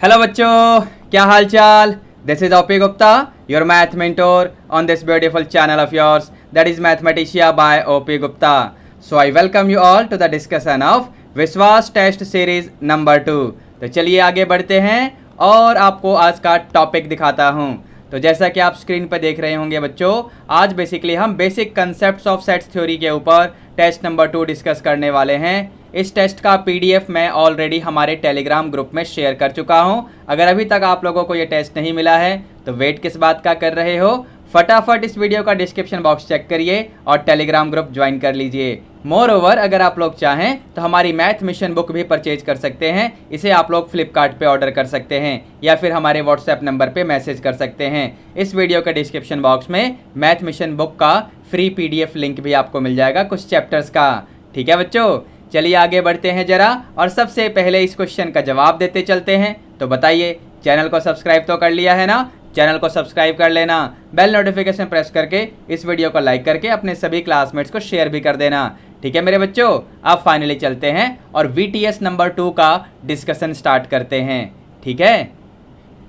Hello बच्चों, क्या हाल चाल। This is OP Gupta, your math mentor on this beautiful channel of yours, that is mathematicia by OP Gupta. So I welcome you all to the discussion of Vishwas test series number 2. तो चलिए आगे बढ़ते हैं और आपको आज का टॉपिक दिखाता हूँ. तो जैसा कि आप स्क्रीन पर देख रहे होंगे बच्चों, आज बेसिकली हम basic concepts of sets theory के ऊपर टेस्ट नंबर 2 डिस्कस करने वाले हैं. इस टेस्ट का पीडीएफ मैं ऑलरेडी हमारे टेलीग्राम ग्रुप में शेयर कर चुका हूं. अगर अभी तक आप लोगों को ये टेस्ट नहीं मिला है तो वेट किस बात का कर रहे हो, फटाफट इस वीडियो का डिस्क्रिप्शन बॉक्स चेक करिए और टेलीग्राम ग्रुप ज्वाइन कर लीजिए. मोर ओवर, अगर आप लोग चाहें तो हमारी मैथ मिशन बुक भी परचेज कर सकते हैं. इसे आप लोग फ्लिपकार्ट पे ऑर्डर कर सकते हैं या फिर हमारे व्हाट्सएप नंबर पे मैसेज कर सकते हैं. इस वीडियो के डिस्क्रिप्शन बॉक्स में मैथ मिशन बुक का फ्री पीडीएफ लिंक भी आपको मिल जाएगा कुछ चैप्टर्स का. ठीक है बच्चों, चलिए आगे बढ़ते हैं जरा और सबसे पहले इस क्वेश्चन का जवाब देते चलते हैं. तो बताइए, चैनल को सब्सक्राइब तो कर लिया है ना? चैनल को सब्सक्राइब कर लेना, बेल नोटिफिकेशन प्रेस करके इस वीडियो को लाइक करके अपने सभी क्लासमेट्स को शेयर भी कर देना. ठीक है मेरे बच्चों, अब फाइनली चलते हैं और वीटीएस नंबर 2 का डिस्कशन स्टार्ट करते हैं. ठीक है,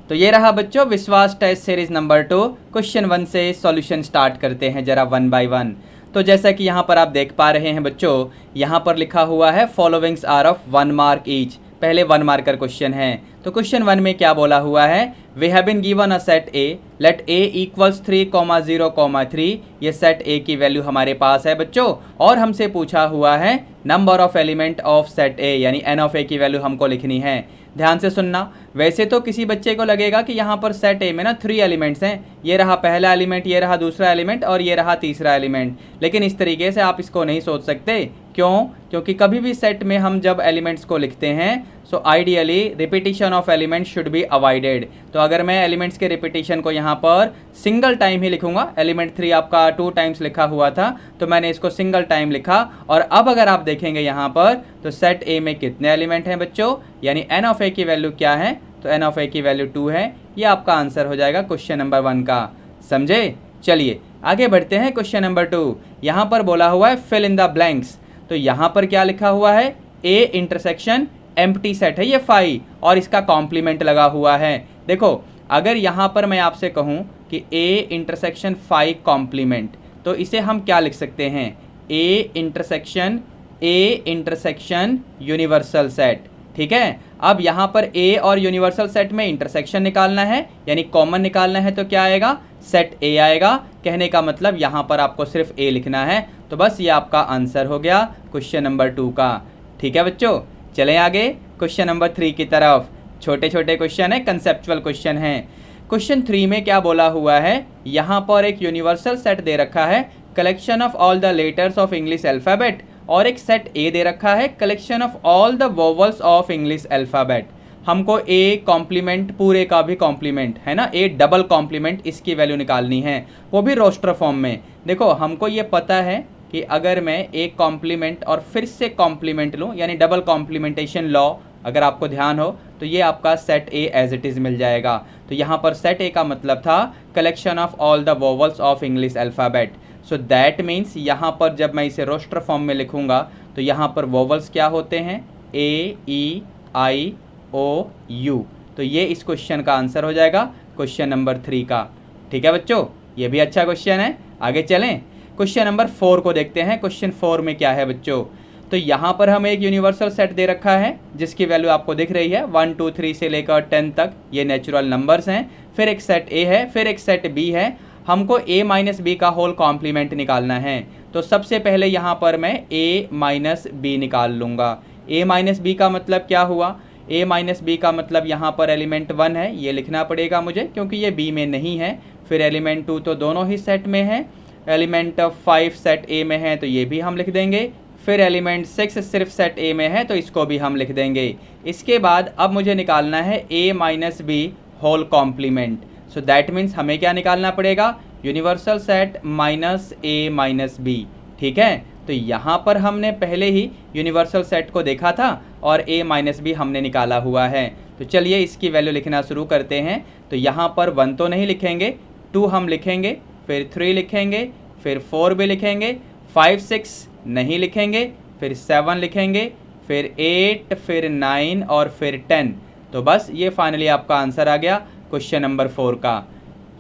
तो ये रहा बच्चों विश्वास टेस्ट सीरीज नंबर 2. क्वेश्चन 1 से सॉल्यूशन स्टार्ट करते हैं जरा वन बाय वन. तो जैसा कि यहाँ पर आप देख पा रहे हैं बच्चों, यहाँ पर लिखा हुआ है followings are of 1 mark each. पहले 1 मार्कर क्वेश्चन है. तो क्वेश्चन 1 में क्या बोला हुआ है, we have been given a set A, let A equals 3,0,3. ये सेट ए की वैल्यू हमारे पास है बच्चों और हमसे पूछा हुआ है number of element of set ए, यानी एन ऑफ ए की वैल्यू हमको लिखनी है. ध्यान से सुनना, वैसे तो किसी बच्चे को लगेगा कि यहाँ पर सेट ए में ना 3 एलिमेंट्स हैं. ये रहा पहला एलिमेंट, ये रहा दूसरा एलिमेंट और ये रहा तीसरा एलिमेंट. लेकिन इस तरीके से आप इसको नहीं सोच सकते. क्यों? क्योंकि कभी भी सेट में हम जब एलिमेंट्स को लिखते हैं so ideally repetition of element should be avoided. तो अगर मैं एलिमेंट्स के रिपीटिशन को यहाँ पर सिंगल टाइम ही लिखूंगा, एलिमेंट 3 आपका 2 टाइम्स लिखा हुआ था तो मैंने इसको सिंगल टाइम लिखा. और अब अगर आप देखेंगे यहाँ पर तो सेट ए में कितने एलिमेंट हैं बच्चों, यानी एन ऑफ ए की वैल्यू क्या है, तो एन ऑफ ए की वैल्यू 2 है. ये आपका आंसर हो जाएगा क्वेश्चन नंबर 1 का. समझे? चलिए आगे बढ़ते हैं. क्वेश्चन नंबर 2, यहाँ पर बोला हुआ है फिल इन द ब्लैंक्स. तो यहाँ पर क्या लिखा हुआ है, ए इंटरसेक्शन एम्प्टी सेट है ये फाई और इसका कॉम्प्लीमेंट लगा हुआ है. देखो, अगर यहाँ पर मैं आपसे कहूँ कि ए इंटरसेक्शन फाई कॉम्प्लीमेंट, तो इसे हम क्या लिख सकते हैं, ए इंटरसेक्शन यूनिवर्सल सेट. ठीक है, अब यहाँ पर ए और यूनिवर्सल सेट में इंटरसेक्शन निकालना है यानी कॉमन निकालना है तो क्या आएगा, सेट ए आएगा. कहने का मतलब यहाँ पर आपको सिर्फ ए लिखना है. तो बस ये आपका आंसर हो गया क्वेश्चन नंबर 2 का. ठीक है बच्चों, चलें आगे क्वेश्चन नंबर 3 की तरफ. छोटे छोटे क्वेश्चन है, कंसेप्चुअल क्वेश्चन है. क्वेश्चन 3 में क्या बोला हुआ है, यहाँ पर एक यूनिवर्सल सेट दे रखा है collection of all the letters of English alphabet, और एक सेट ए दे रखा है collection of all the vowels of English alphabet. हमको ए कॉम्प्लीमेंट, पूरे का भी कॉम्प्लीमेंट है ना, ए डबल कॉम्प्लीमेंट, इसकी वैल्यू निकालनी है, वो भी रोस्टर फॉर्म में. देखो हमको ये पता है कि अगर मैं एक कॉम्प्लीमेंट और फिर से कॉम्प्लीमेंट लूँ यानी डबल कॉम्प्लीमेंटेशन लॉ, अगर आपको ध्यान हो तो ये आपका set A as it is मिल जाएगा. तो यहाँ पर सेट ए का मतलब था collection of all the vowels of English alphabet. So that means यहाँ पर जब मैं इसे रोस्टर फॉर्म में लिखूँगा तो यहाँ पर वोवल्स क्या होते हैं, ए ई आई ओ यू. तो ये इस क्वेश्चन का आंसर हो जाएगा क्वेश्चन नंबर 3 का. ठीक है बच्चों, ये भी अच्छा क्वेश्चन है. आगे चलें, क्वेश्चन नंबर 4 को देखते हैं. क्वेश्चन 4 में क्या है बच्चों, तो यहाँ पर हमें एक यूनिवर्सल सेट दे रखा है जिसकी वैल्यू आपको दिख रही है 1 2 3 से लेकर 10 तक, ये नेचुरल नंबर्स हैं. फिर एक सेट ए है, फिर एक सेट बी है. हमको a माइनस बी का होल कॉम्प्लीमेंट निकालना है. तो सबसे पहले यहाँ पर मैं a माइनस बी निकाल लूँगा. a माइनस बी का मतलब क्या हुआ, a माइनस बी का मतलब यहाँ पर एलिमेंट 1 है, ये लिखना पड़ेगा मुझे क्योंकि ये b में नहीं है. फिर एलिमेंट 2 तो दोनों ही सेट में है. एलिमेंट 5 सेट ए में है तो ये भी हम लिख देंगे. फिर एलिमेंट 6 सिर्फ सेट ए में है तो इसको भी हम लिख देंगे. इसके बाद अब मुझे निकालना है a minus B whole complement. So that means हमें क्या निकालना पड़ेगा, universal set minus A minus B. ठीक है, तो यहाँ पर हमने पहले ही यूनिवर्सल सेट को देखा था और a माइनस बी हमने निकाला हुआ है. तो चलिए इसकी वैल्यू लिखना शुरू करते हैं. तो यहाँ पर 1 तो नहीं लिखेंगे, 2 हम लिखेंगे, फिर 3 लिखेंगे, फिर 4 भी लिखेंगे, 5 6 नहीं लिखेंगे, फिर 7 लिखेंगे, फिर 8, फिर 9 और फिर 10. तो बस ये फाइनली आपका आंसर आ गया क्वेश्चन नंबर 4 का।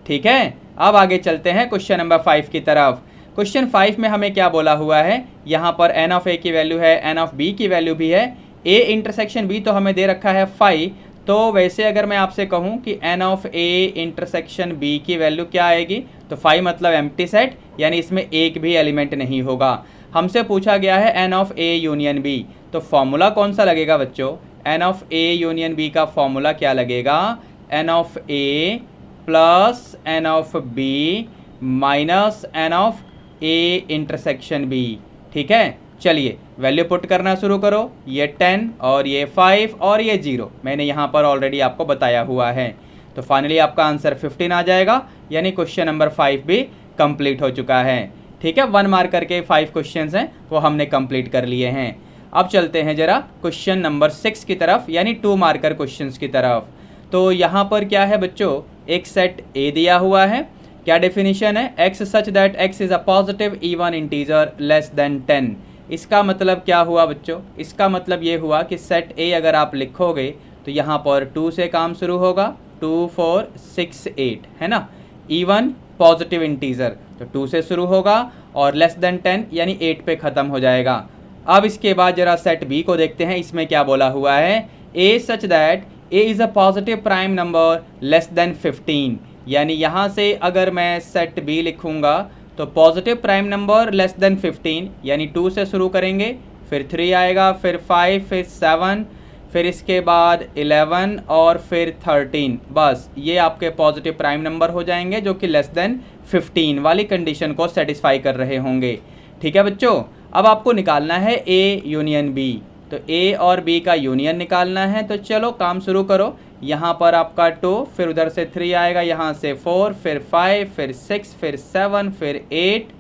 ठीक है, अब आगे चलते हैं क्वेश्चन नंबर 5 की तरफ। क्वेश्चन 5 में हमें क्या बोला हुआ है, यहाँ पर एन ऑफ ए की वैल्यू है, एन ऑफ बी की वैल्यू भी है, ए इंटरसेक्शन बी तो हमें दे रखा है 5। तो वैसे अगर मैं आपसे कहूँ कि N of A intersection B की वैल्यू क्या आएगी, तो 5 मतलब एम्प्टी सेट, यानी इसमें एक भी एलिमेंट नहीं होगा। हमसे पूछा गया है N of A union B, तो फॉर्मूला कौन सा लगेगा बच्चों, N of A union B का फॉर्मूला क्या लगेगा, N of A plus N of B minus N of A intersection B. ठीक है, चलिए वैल्यू पुट करना शुरू करो। ये 10 और ये 5 और ये 0 मैंने यहाँ पर ऑलरेडी आपको बताया हुआ है। तो फाइनली आपका आंसर 15 आ जाएगा, यानी क्वेश्चन नंबर 5 भी कंप्लीट हो चुका है। ठीक है, 1 मार्क करके 5 क्वेश्चंस हैं वो हमने कंप्लीट कर लिए हैं। अब चलते हैं जरा क्वेश्चन नंबर 6 की तरफ, यानी 2 मार्कर क्वेश्चंस की तरफ। तो यहाँ पर क्या है बच्चों, एक सेट ए दिया हुआ है। क्या डेफिनेशन है, x such that x is a positive even integer less than 10। इसका मतलब क्या हुआ बच्चों, इसका मतलब ये हुआ कि सेट ए अगर आप लिखोगे तो यहाँ पर 2 से काम शुरू होगा, 2 4 6 8 है ना, इवन पॉजिटिव इंटीजर तो 2 से शुरू होगा और लेस देन 10 यानी 8 पे ख़त्म हो जाएगा। अब इसके बाद जरा सेट बी को देखते हैं, इसमें क्या बोला हुआ है, A such that A is a positive prime number less than 15, यानी यहाँ से अगर मैं सेट बी लिखूँगा तो positive prime number less than 15, यानी 2 से शुरू करेंगे, फिर 3 आएगा, फिर 5, फिर 7, फिर इसके बाद 11 और फिर 13। बस ये आपके पॉजिटिव प्राइम नंबर हो जाएंगे जो कि लेस देन 15 वाली कंडीशन को सेटिस्फाई कर रहे होंगे। ठीक है बच्चों, अब आपको निकालना है ए यूनियन बी, तो ए और बी का यूनियन निकालना है। तो चलो काम शुरू करो, यहाँ पर आपका 2, फिर उधर से 3 आएगा, यहाँ से 4, फिर 5, फिर 6, फिर 7, फिर 8,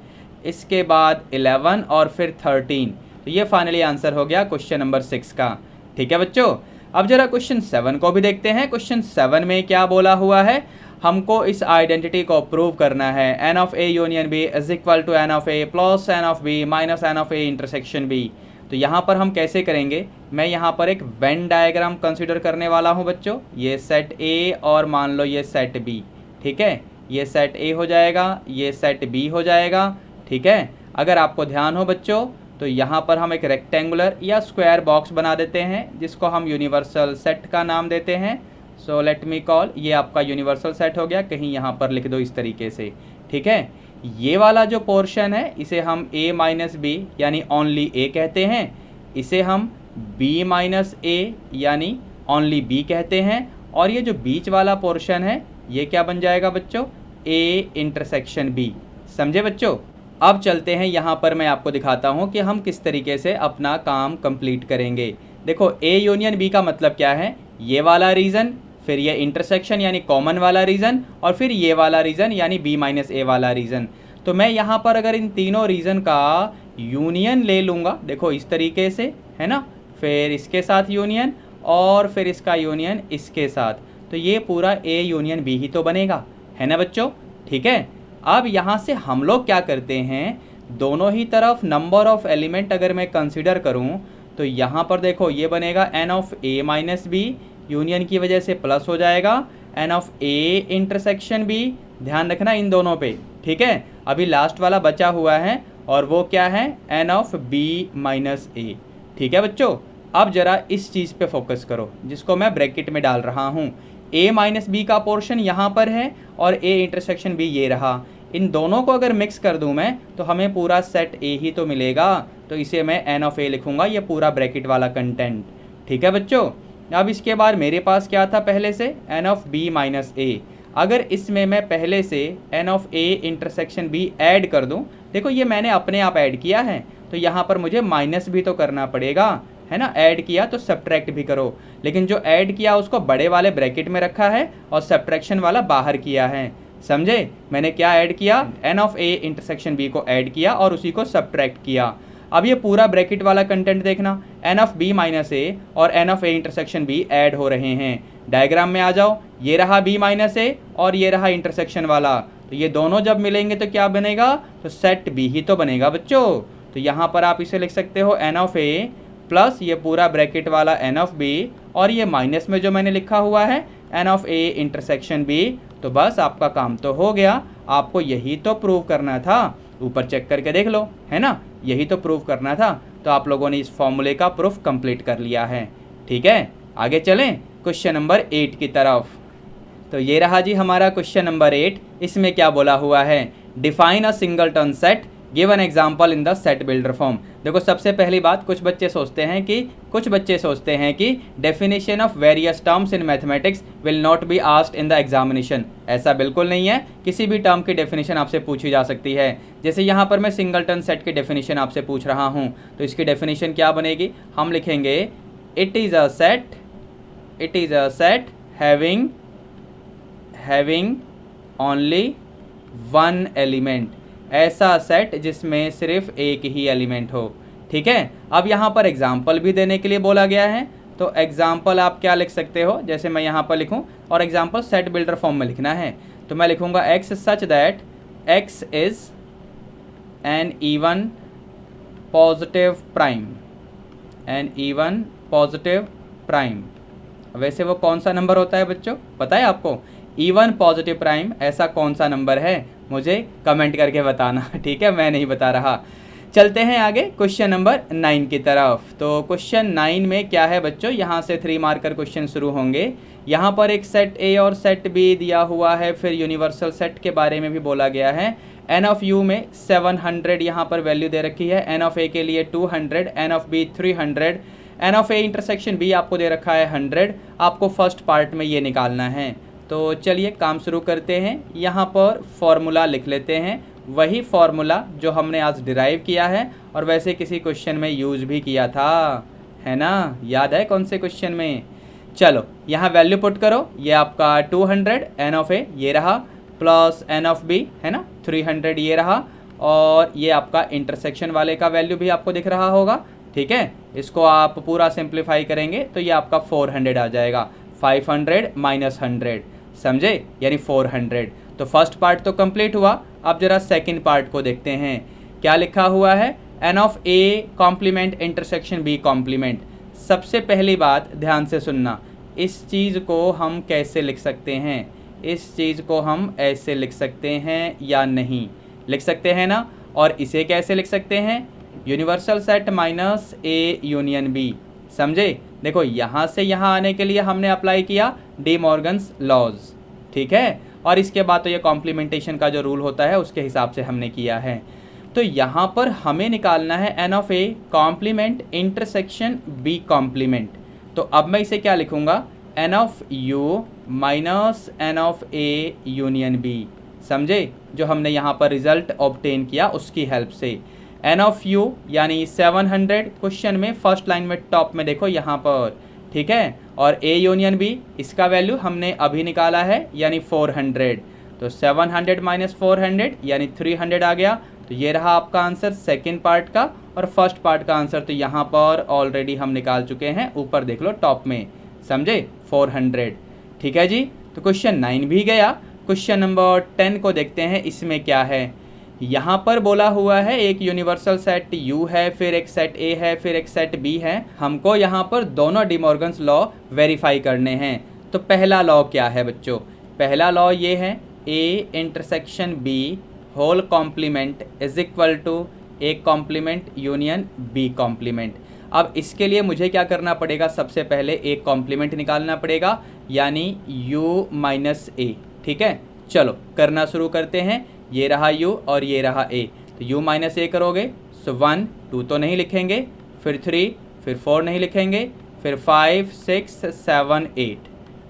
इसके बाद 11 और फिर 13। तो ये फाइनली आंसर हो गया क्वेश्चन नंबर 6 का। ठीक है बच्चों, अब जरा क्वेश्चन 7 को भी देखते हैं। क्वेश्चन 7 में क्या बोला हुआ है, हमको इस आइडेंटिटी को प्रूव करना है, N of A union B is equal to N of A plus N of B minus N of A intersection B. तो यहाँ पर हम कैसे करेंगे, मैं यहाँ पर एक वेन डायग्राम कंसीडर करने वाला हूँ बच्चों। ये सेट ए और मान लो ये सेट बी, ठीक है, ये सेट ए हो जाएगा, ये सेट बी हो जाएगा। ठीक है, अगर आपको ध्यान हो बच्चों तो यहाँ पर हम एक रेक्टेंगुलर या स्क्वायर बॉक्स बना देते हैं जिसको हम यूनिवर्सल सेट का नाम देते हैं। सो लेट मी कॉल, ये आपका यूनिवर्सल सेट हो गया, कहीं यहाँ पर लिख दो इस तरीके से। ठीक है, ये वाला जो पोर्शन है इसे हम a माइनस बी यानी ओनली a कहते हैं, इसे हम b माइनस a यानी ओनली b कहते हैं, और ये जो बीच वाला पोर्शन है ये क्या बन जाएगा बच्चों, a इंटरसेक्शन b। समझे बच्चों, अब चलते हैं यहाँ पर मैं आपको दिखाता हूँ कि हम किस तरीके से अपना काम कंप्लीट करेंगे। देखो a यूनियन b का मतलब क्या है, ये वाला रीजन, फिर ये इंटरसेक्शन यानी कॉमन वाला रीजन, और फिर ये वाला रीजन यानी b माइनस ए वाला रीजन। तो मैं यहाँ पर अगर इन तीनों रीजन का यूनियन ले लूँगा, देखो इस तरीके से है ना, फिर इसके साथ यूनियन और फिर इसका यूनियन इसके साथ, तो ये पूरा a यूनियन b ही तो बनेगा, है ना बच्चों। ठीक है, अब यहाँ से हम लोग क्या करते हैं, दोनों ही तरफ नंबर ऑफ एलिमेंट अगर मैं कंसिडर करूँ तो यहाँ पर देखो ये बनेगा n of a minus B, union की वजह से प्लस हो जाएगा n of a intersection b, ध्यान रखना इन दोनों पे। ठीक है, अभी लास्ट वाला बचा हुआ है और वो क्या है, n of b minus a। ठीक है बच्चों, अब जरा इस चीज़ पे फोकस करो जिसको मैं ब्रैकेट में डाल रहा हूँ। a माइनस बी का पोर्शन यहाँ पर है और a इंटरसेक्शन b ये रहा, इन दोनों को अगर मिक्स कर दूँ मैं तो हमें पूरा सेट a ही तो मिलेगा, तो इसे मैं n ऑफ a लिखूँगा, ये पूरा ब्रैकेट वाला कंटेंट। ठीक है बच्चों, अब इसके बाद मेरे पास क्या था पहले से, n of b minus a। अगर इसमें मैं पहले से n of a intersection b add कर दूं, देखो ये मैंने अपने आप ऐड किया है तो यहाँ पर मुझे माइनस भी तो करना पड़ेगा, है ना, ऐड किया तो सब्ट्रैक्ट भी करो, लेकिन जो ऐड किया उसको बड़े वाले ब्रैकेट में रखा है और सब्ट्रैक्शन वाला बाहर किया है। समझे, मैंने क्या ऐड किया, n of a intersection b को ऐड किया और उसी को सब्ट्रैक्ट किया। अब ये पूरा ब्रैकेट वाला कंटेंट देखना, n of b minus a और n of a intersection b add हो रहे हैं। डायग्राम में आ जाओ, ये रहा b माइनस a और ये रहा इंटरसेक्शन वाला, तो ये दोनों जब मिलेंगे तो क्या बनेगा, तो सेट b ही तो बनेगा बच्चों। तो यहाँ पर आप इसे लिख सकते हो n ऑफ a प्लस ये पूरा ब्रैकेट वाला एन ऑफ बी और ये माइनस में जो मैंने लिखा हुआ है N of A intersection B. तो बस आपका काम तो हो गया, आपको यही तो प्रूव करना था। ऊपर चेक करके देख लो, है ना, यही तो प्रूव करना था। तो आप लोगों ने इस फॉर्मूले का प्रूफ कंप्लीट कर लिया है। ठीक है, आगे चलें क्वेश्चन नंबर 8 की तरफ। तो ये रहा जी हमारा क्वेश्चन नंबर 8। इसमें क्या बोला हुआ है, define a singleton set, give an example in the set builder form. देखो सबसे पहली बात, कुछ बच्चे सोचते हैं कि definition of various terms in mathematics will not be asked in the examination. ऐसा बिल्कुल नहीं है, किसी भी टर्म की डेफिनेशन आपसे पूछी जा सकती है। जैसे यहाँ पर मैं सिंगलटन सेट की डेफिनेशन आपसे पूछ रहा हूँ, तो इसकी डेफिनेशन क्या बनेगी, हम लिखेंगे it is a set having only one element. ऐसा सेट जिसमें सिर्फ एक ही एलिमेंट हो। ठीक है, अब यहाँ पर एग्जाम्पल भी देने के लिए बोला गया है। तो एग्जाम्पल आप क्या लिख सकते हो, जैसे मैं यहाँ पर लिखूँ, और एग्जाम्पल सेट बिल्डर फॉर्म में लिखना है, तो मैं लिखूँगा x such that x is an even positive prime. वैसे वो कौन सा नंबर होता है बच्चों, पता है आपको? इवन पॉजिटिव प्राइम ऐसा कौन सा नंबर है, मुझे कमेंट करके बताना। ठीक है, मैं नहीं बता रहा। चलते हैं आगे क्वेश्चन नंबर 9 की तरफ। तो क्वेश्चन 9 में क्या है बच्चों, यहाँ से 3 मार्कर क्वेश्चन शुरू होंगे। यहाँ पर एक सेट ए और सेट बी दिया हुआ है, फिर यूनिवर्सल सेट के बारे में भी बोला गया है। एन ऑफ यू में 700 यहाँ पर वैल्यू दे रखी है, एन ऑफ ए के लिए 200, N of B 300, N of A intersection B आपको दे रखा है 100। आपको फर्स्ट पार्ट में ये निकालना है। तो चलिए काम शुरू करते हैं। यहाँ पर फॉर्मूला लिख लेते हैं, वही फॉर्मूला जो हमने आज डिराइव किया है और वैसे किसी क्वेश्चन में यूज भी किया था, है ना, याद है कौन से क्वेश्चन में? चलो यहाँ वैल्यू पुट करो, ये आपका 200 एन ऑफ ए ये रहा, प्लस एन ऑफ बी है ना 300 ये रहा, और ये आपका इंटरसेक्शन वाले का वैल्यू भी आपको दिख रहा होगा। ठीक है, इसको आप पूरा सिंप्लीफाई करेंगे तो ये आपका 400 आ जाएगा, 500 माइनस 100, समझे, यानी 400। तो फर्स्ट पार्ट तो कंप्लीट हुआ। अब जरा सेकंड पार्ट को देखते हैं, क्या लिखा हुआ है, N of A complement intersection B complement. सबसे पहली बात ध्यान से सुनना, इस चीज़ को हम कैसे लिख सकते हैं, इस चीज़ को हम ऐसे लिख सकते हैं या नहीं, लिख सकते हैं ना। और इसे कैसे लिख सकते हैं, universal set minus A union B, समझे। देखो यहाँ से यहाँ आने के लिए हमने अप्लाई किया डी मॉर्गन्स लॉज, ठीक है, और इसके बाद तो ये कॉम्प्लीमेंटेशन का जो रूल होता है उसके हिसाब से हमने किया है। तो यहाँ पर हमें निकालना है N of A complement intersection B complement. तो अब मैं इसे क्या लिखूँगा, N of U minus N of A union B, समझे, जो हमने यहाँ पर रिजल्ट ऑब्टेन किया उसकी हेल्प से। एन ऑफ यू यानी 700 क्वेश्चन में फर्स्ट लाइन में टॉप में देखो यहाँ पर, ठीक है, और ए यूनियन बी इसका वैल्यू हमने अभी निकाला है यानी 400। तो 700 माइनस 400 यानी 300 आ गया। तो ये रहा आपका आंसर सेकेंड पार्ट का, और फर्स्ट पार्ट का आंसर तो यहाँ पर ऑलरेडी हम निकाल चुके हैं, ऊपर देख लो टॉप में, समझे, 400। ठीक है जी, तो क्वेश्चन 9 भी गया। क्वेश्चन नंबर 10 को देखते हैं, इसमें क्या है। यहाँ पर बोला हुआ है एक यूनिवर्सल सेट U है, फिर एक सेट A है, फिर एक सेट B है। हमको यहाँ पर दोनों डी मॉर्गन्स लॉ वेरीफाई करने हैं। तो पहला लॉ क्या है बच्चों, पहला लॉ ये है A intersection B whole complement is equal to A complement union B complement. अब इसके लिए मुझे क्या करना पड़ेगा, सबसे पहले एक कॉम्प्लीमेंट निकालना पड़ेगा यानी U माइनस A। ठीक है, चलो करना शुरू करते हैं। ये रहा U और ये रहा A, तो U माइनस A करोगे, सो 1 2 तो नहीं लिखेंगे, फिर 3, फिर 4 नहीं लिखेंगे, फिर 5 6 7 8।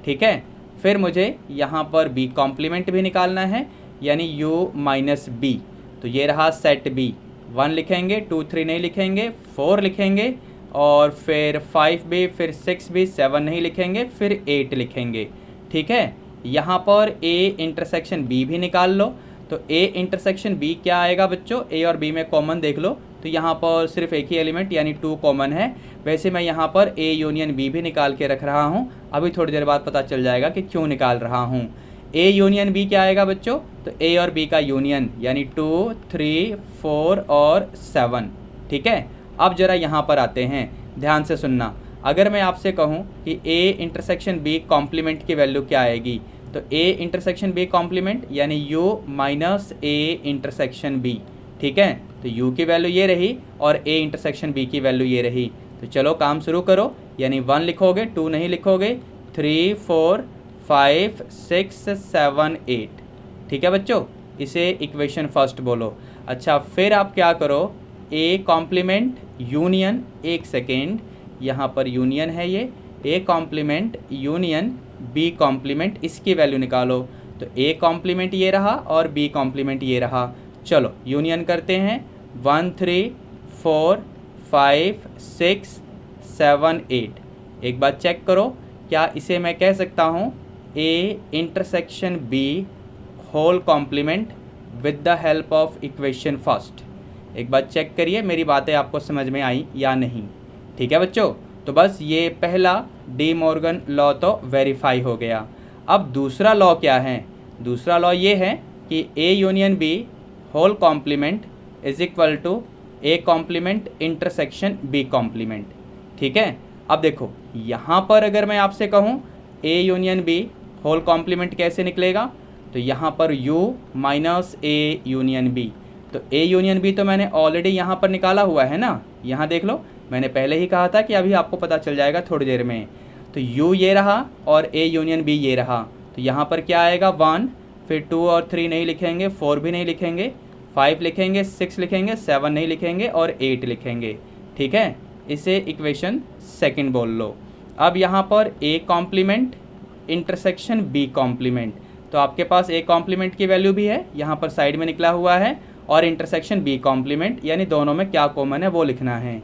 ठीक है, फिर मुझे यहाँ पर B कॉम्प्लीमेंट भी निकालना है यानी U माइनस B। तो ये रहा सेट B, 1 लिखेंगे, 2 3 नहीं लिखेंगे, 4 लिखेंगे, और फिर 5B, फिर 6B, 7 नहीं लिखेंगे, फिर 8 लिखेंगे। ठीक है, यहाँ पर A इंटरसेक्शन B भी निकाल लो। तो A इंटरसेक्शन B क्या आएगा बच्चों, A और B में कॉमन देख लो, तो यहाँ पर सिर्फ एक ही एलिमेंट यानी 2 कॉमन है। वैसे मैं यहाँ पर A यूनियन B भी निकाल के रख रहा हूँ, अभी थोड़ी देर बाद पता चल जाएगा कि क्यों निकाल रहा हूँ। A यूनियन B क्या आएगा बच्चों, तो A और B का यूनियन यानी 2 3 4 और 7। ठीक है, अब जरा यहाँ पर आते हैं, ध्यान से सुनना, अगर मैं आपसे कहूँ कि ए इंटरसेक्शन बी कॉम्प्लीमेंट की वैल्यू क्या आएगी, तो ए इंटरसेक्शन बी कॉम्प्लीमेंट यानी U minus A intersection B, ठीक है। तो यू की वैल्यू ये रही और ए इंटरसेक्शन बी की वैल्यू ये रही। तो चलो काम शुरू करो, यानी 1 लिखोगे, 2 नहीं लिखोगे, 3 4 5 6 7 8, ठीक है बच्चों। इसे इक्वेशन फर्स्ट बोलो। अच्छा, फिर आप क्या करो, ए कॉम्प्लीमेंट यूनियन, एक सेकेंड, यहाँ पर यूनियन है ये, A complement union B complement, इसकी वैल्यू निकालो। तो ए कॉम्प्लीमेंट ये रहा और बी कॉम्प्लीमेंट ये रहा। चलो यूनियन करते हैं, 1 3 4 5 6 7 8। एक बात चेक करो, क्या इसे मैं कह सकता हूँ A intersection B whole complement with the help of equation first. एक बात चेक करिए मेरी बातें आपको समझ में आई या नहीं, ठीक है बच्चों। तो बस ये पहला डी मॉर्गन लॉ तो वेरीफाई हो गया। अब दूसरा लॉ क्या है, दूसरा लॉ ये है कि A union B whole complement is equal to A complement intersection B complement, ठीक है। अब देखो यहाँ पर अगर मैं आपसे कहूँ A union B whole complement कैसे निकलेगा, तो यहाँ पर u minus A union B. तो ए यूनियन बी तो मैंने ऑलरेडी यहाँ पर निकाला हुआ है ना, यहाँ देख लो, मैंने पहले ही कहा था कि अभी आपको पता चल जाएगा थोड़ी देर में। तो u ये रहा और ए यूनियन बी ये रहा। तो यहाँ पर क्या आएगा 1, फिर 2 और 3 नहीं लिखेंगे, 4 भी नहीं लिखेंगे, 5 लिखेंगे, 6 लिखेंगे, 7 नहीं लिखेंगे और 8 लिखेंगे, ठीक है। इसे इक्वेशन सेकंड बोल लो। अब यहाँ पर A complement intersection B complement, तो आपके पास ए कॉम्प्लीमेंट की वैल्यू भी है, यहाँ पर साइड में निकला हुआ है, और इंटरसेक्शन बी कॉम्प्लीमेंट, यानी दोनों में क्या कॉमन है वो लिखना है।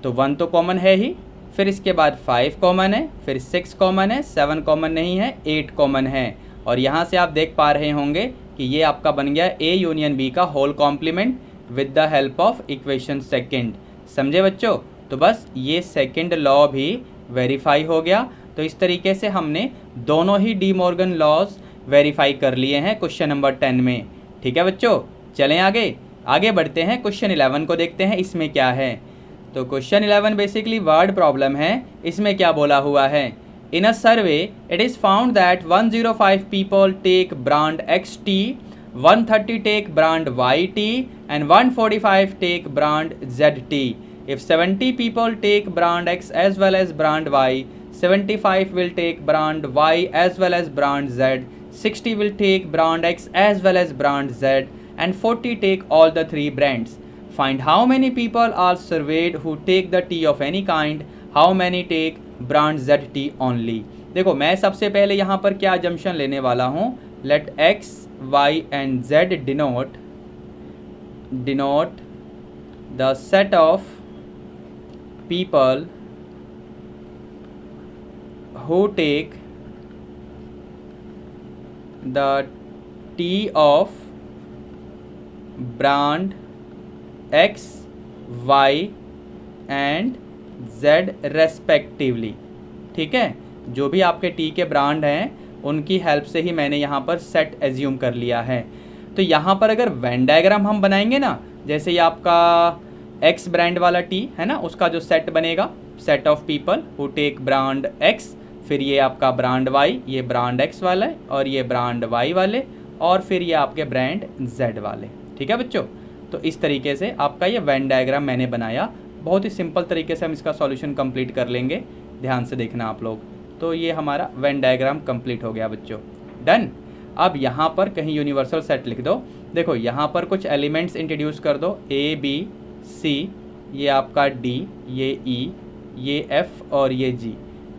तो 1 तो कॉमन है ही, फिर इसके बाद 5 कॉमन है, फिर 6 कॉमन है, 7 कॉमन नहीं है, 8 कॉमन है। और यहाँ से आप देख पा रहे होंगे कि ये आपका बन गया ए यूनियन बी का whole complement with the help of equation second. समझे बच्चों। तो बस ये सेकंड लॉ भी वेरीफाई हो गया। तो इस तरीके से हमने दोनों ही डी मॉर्गन लॉज वेरीफाई कर लिए हैं क्वेश्चन नंबर 10 में, ठीक है बच्चों। चलें आगे बढ़ते हैं, क्वेश्चन 11 को देखते हैं इसमें क्या है। तो क्वेश्चन 11 बेसिकली वर्ड प्रॉब्लम है। इसमें क्या बोला हुआ है, in a survey it is found that 105 people take brand X tea, 130 take brand Y tea and 145 take brand Z tea. If 70 people take brand X as well as brand Y, 75 will take brand Y as well as brand Z, 60 will take brand X as well as brand Z, and 40 take all the three brands. Find how many people are surveyed who take the tea of any kind, how many take brand Z tea only. देखो मैं सबसे पहले यहाँ पर क्या assumption लेने वाला हूँ, let X, Y and Z denote the set of people who take the tea of brand X, Y and Z respectively, ठीक है। जो भी आपके टी के ब्रांड हैं उनकी हेल्प से ही मैंने यहाँ पर सेट एज्यूम कर लिया है। तो यहाँ पर अगर वेन डायग्राम हम बनाएंगे ना, जैसे ये आपका X ब्रांड वाला टी है ना, उसका जो सेट बनेगा, set of people who take brand X, फिर ये आपका ब्रांड Y, ये ब्रांड X वाला है और ये ब्रांड Y वाले, और फिर ये आपके ब्रांड Z वाले, ठीक है बच्चों। तो इस तरीके से आपका ये वेन डायग्राम मैंने बनाया। बहुत ही सिंपल तरीके से हम इसका सॉल्यूशन कंप्लीट कर लेंगे, ध्यान से देखना आप लोग। तो ये हमारा वेन डायग्राम कंप्लीट हो गया बच्चों, डन। अब यहाँ पर कहीं यूनिवर्सल सेट लिख दो। देखो यहाँ पर कुछ एलिमेंट्स इंट्रोड्यूस कर दो, A B C, ये आपका D, ये E, ये F और ये G,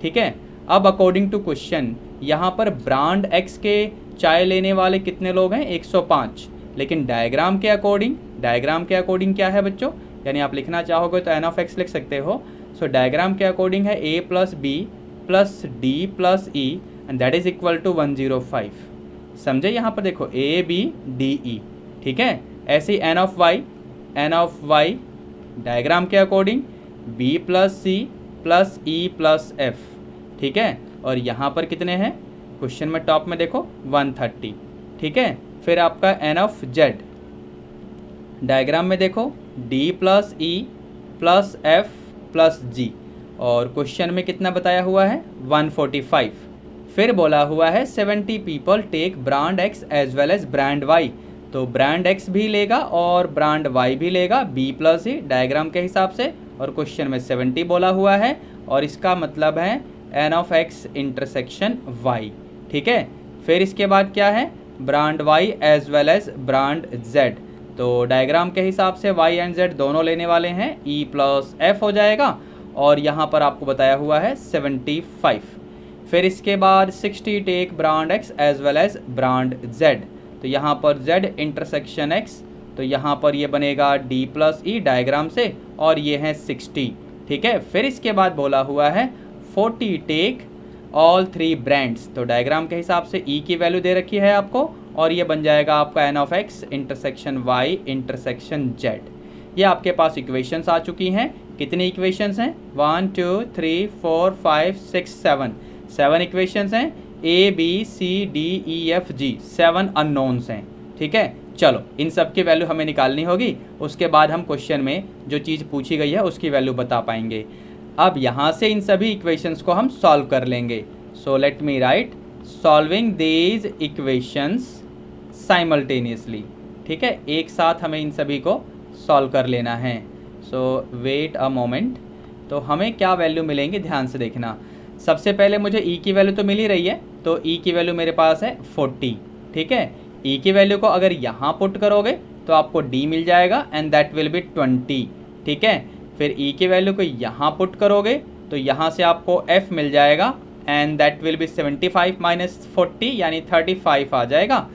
ठीक है। अब अकॉर्डिंग टू क्वेश्चन यहाँ पर ब्रांड X के चाय लेने वाले कितने लोग हैं, 105। लेकिन डायग्राम के अकॉर्डिंग क्या है बच्चों, यानी आप लिखना चाहोगे तो n ऑफ x लिख सकते हो। सो डायग्राम के अकॉर्डिंग है a plus B plus D plus E and that is equal to 105। समझे, यहाँ पर देखो a b d e, ठीक है। ऐसे n ऑफ y डायग्राम के according b plus C plus E plus F, ठीक है। और यहाँ पर कितने हैं, क्वेश्चन में टॉप में देखो 130, ठीक है। फिर आपका n ऑफ z डायग्राम में देखो d plus E plus F plus G. और क्वेश्चन में कितना बताया हुआ है 145। फिर बोला हुआ है 70 people take brand X as well as brand Y, तो ब्रांड एक्स भी लेगा और ब्रांड वाई भी लेगा, बी प्लस ही डायग्राम के हिसाब से। और क्वेश्चन में 70 बोला हुआ है और इसका मतलब है N of X intersection Y. ठीक है, फिर इसके बाद क्या है brand Y as well as brand Z, तो डायग्राम के हिसाब से वाई एंड जेड दोनों लेने वाले हैं, ई प्लस एफ हो जाएगा और यहाँ पर आपको बताया हुआ है 75। फिर इसके बाद 60 take brand X as well as brand Z, तो यहाँ पर जेड इंटरसेक्शन एक्स, तो यहाँ पर ये बनेगा डी प्लस ई डायग्राम से और ये है 60। ठीक है, फिर इसके बाद बोला हुआ है 40 टेक ऑल 3 ब्रांड्स, तो डायग्राम के हिसाब से ई की वैल्यू दे रखी है आपको और ये बन जाएगा आपका N of X intersection Y intersection Z. ये आपके पास इक्वेशंस आ चुकी हैं। कितनी इक्वेशंस हैं 1 2 3 4 5 6 7 इक्वेशंस हैं, A B C D E F G 7 unknowns हैं। ठीक है, चलो इन सब की वैल्यू हमें निकालनी होगी, उसके बाद हम क्वेश्चन में जो चीज़ पूछी गई है उसकी वैल्यू बता पाएंगे। अब यहाँ से इन सभी इक्वेशंस को हम सॉल्व कर लेंगे। So let me right solving these equations simultaneously. ठीक है, एक साथ हमें इन सभी को सॉल्व कर लेना है। सो वेट अ मोमेंट, तो हमें क्या वैल्यू मिलेंगे ध्यान से देखना। सबसे पहले मुझे ई की वैल्यू तो मिल ही रही है, तो ई की वैल्यू मेरे पास है 40। ठीक है, ई की वैल्यू को अगर यहाँ पुट करोगे तो आपको डी मिल जाएगा एंड दैट विल बी 20। ठीक है, फिर ई की वैल्यू को यहाँ पुट करोगे तो यहाँ से आपको एफ मिल जाएगा and that will be 75 minus 40 यानी 35 आ जाएगा।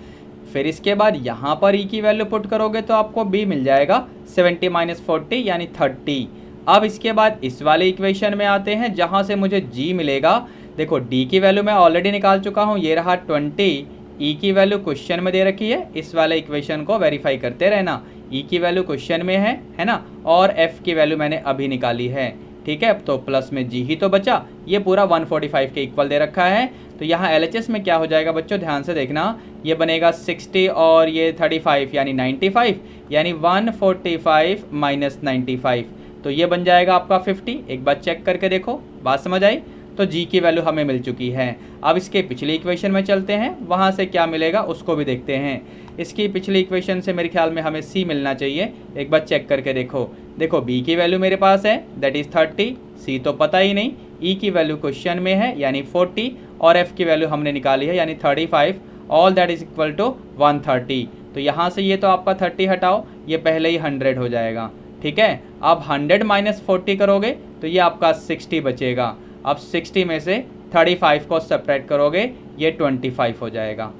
फिर इसके बाद यहाँ पर ई की वैल्यू पुट करोगे तो आपको बी मिल जाएगा 70 माइनस 40 यानी 30। अब इसके बाद इस वाले इक्वेशन में आते हैं जहाँ से मुझे जी मिलेगा। देखो डी की वैल्यू मैं ऑलरेडी निकाल चुका हूँ, ये रहा 20। ई की वैल्यू क्वेश्चन में दे रखी है, इस वाले इक्वेशन को वेरीफाई करते रहना। ई की वैल्यू क्वेश्चन में है ना, और एफ की वैल्यू मैंने अभी निकाली है। ठीक है, तो प्लस में जी ही तो बचा, ये पूरा 145 के इक्वल दे रखा है। तो यहाँ LHS में क्या हो जाएगा बच्चों ध्यान से देखना, ये बनेगा 60 और ये 35 यानी 95, यानी 145 माइनस 95, तो ये बन जाएगा आपका 50। एक बार चेक करके देखो, बात समझ आई। तो जी की वैल्यू हमें मिल चुकी है। अब इसके पिछली इक्वेशन में चलते हैं, वहाँ से क्या मिलेगा उसको भी देखते हैं। इसकी पिछली इक्वेशन से मेरे ख्याल में हमें सी मिलना चाहिए, एक बार चेक करके देखो। देखो बी की वैल्यू मेरे पास है दैट इज़ 30, सी तो पता ही नहीं, ई की वैल्यू क्वेश्चन में है यानी 40 और एफ की वैल्यू हमने निकाली है यानी 35, all that is equal to 130। तो यहाँ से ये तो आपका 30 हटाओ, ये पहले ही 100 हो जाएगा। ठीक है, अब 100 माइनस 40 करोगे तो ये आपका 60 बचेगा। अब 60 में से 35 को सब्ट्रैक्ट करोगे ये 25 हो जाएगा।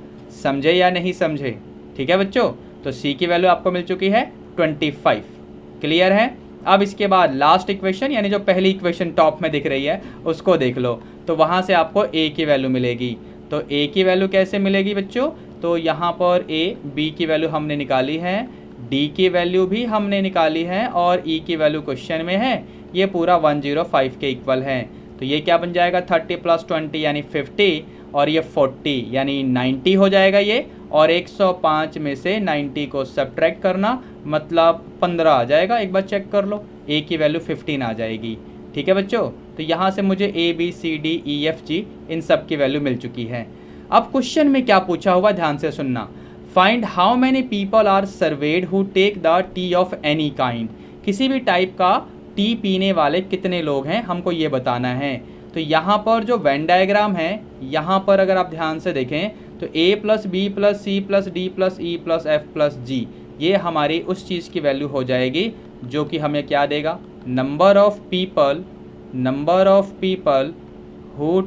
समझे या नहीं समझे? ठीक है बच्चों, तो सी की वैल्यू आपको मिल चुकी है 25। क्लियर है? अब इसके बाद लास्ट इक्वेशन यानी जो पहली इक्वेशन टॉप में दिख रही है उसको देख लो, तो वहाँ से आपको ए की वैल्यू मिलेगी। तो ए की वैल्यू कैसे मिलेगी बच्चों? तो यहाँ पर ए बी की वैल्यू हमने निकाली है, डी की वैल्यू भी हमने निकाली है और ई की वैल्यू क्वेश्चन में है, ये पूरा 105 के इक्वल है। तो ये क्या बन जाएगा 30 प्लस 20 यानी 50 और ये 40 यानी 90 हो जाएगा ये, और 105 में से 90 को सब्ट्रैक्ट करना मतलब 15 आ जाएगा। एक बार चेक कर लो, ए की वैल्यू 15 आ जाएगी। ठीक है बच्चों, तो यहाँ से मुझे A B C D E F G इन सब की वैल्यू मिल चुकी है। अब क्वेश्चन में क्या पूछा हुआ ध्यान से सुनना, find how many people are served who take the tea of any kind. किसी भी टाइप का टी पीने वाले कितने लोग हैं हमको ये बताना है। तो यहाँ पर जो वेन डायग्राम है, यहाँ पर अगर आप ध्यान से देखें तो A plus B plus C plus D plus E plus F plus G, ये हमारी उस चीज़ की वैल्यू हो जाएगी जो कि हमें क्या देगा, number of people who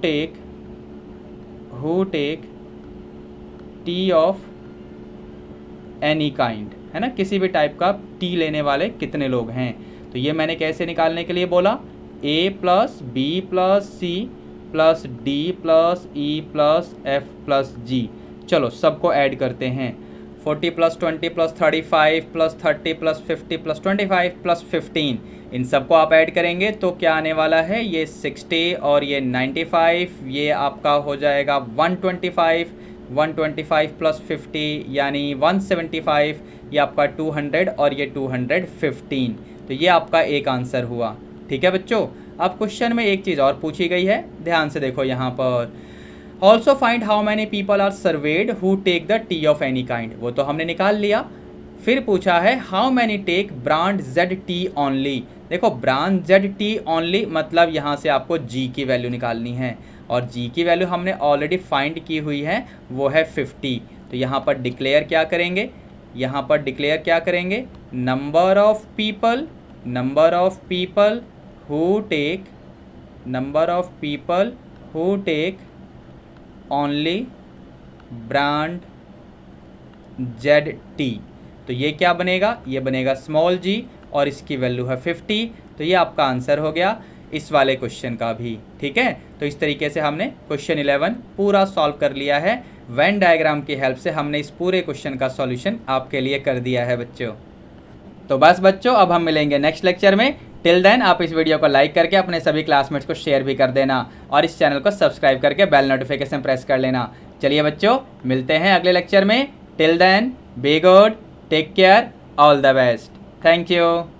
take tea of any kind, है ना, किसी भी टाइप का टी लेने वाले कितने लोग हैं। तो ये मैंने कैसे निकालने के लिए बोला, A plus B plus C plus D plus E plus F plus G. चलो सबको ऐड करते हैं, 40 plus 20 plus 35 plus 30 plus 50 plus 25 plus 15, इन सबको आप ऐड करेंगे तो क्या आने वाला है, ये 60 और ये 95, ये आपका हो जाएगा 125 प्लस 50 यानी 175, ये आपका 200 और ये 215। तो ये आपका एक आंसर हुआ। ठीक है बच्चों, अब क्वेश्चन में एक चीज़ और पूछी गई है, ध्यान से देखो यहाँ पर, also find how many people are served who take the tea of any kind, वो तो हमने निकाल लिया। फिर पूछा है how many take brand Z tea only. देखो ब्रांड जेड टी ओनली मतलब यहाँ से आपको जी की वैल्यू निकालनी है, और जी की वैल्यू हमने ऑलरेडी फाइंड की हुई है, वो है 50। तो यहाँ पर डिक्लेयर क्या करेंगे, यहाँ पर डिक्लेयर क्या करेंगे, number of people who take only brand Z tea. तो ये क्या बनेगा, ये बनेगा स्मॉल जी, और इसकी वैल्यू है 50। तो ये आपका आंसर हो गया इस वाले क्वेश्चन का भी। ठीक है, तो इस तरीके से हमने क्वेश्चन 11 पूरा सॉल्व कर लिया है। वेन डायग्राम की हेल्प से हमने इस पूरे क्वेश्चन का सॉल्यूशन आपके लिए कर दिया है बच्चों। तो बस बच्चों, अब हम मिलेंगे नेक्स्ट लेक्चर में। टिल देन आप इस वीडियो को लाइक करके अपने सभी क्लासमेट्स को शेयर भी कर देना, और इस चैनल को सब्सक्राइब करके बेल नोटिफिकेशन प्रेस कर लेना। चलिए बच्चों, मिलते हैं अगले लेक्चर में। Till then be good, take care, all the best, thank you.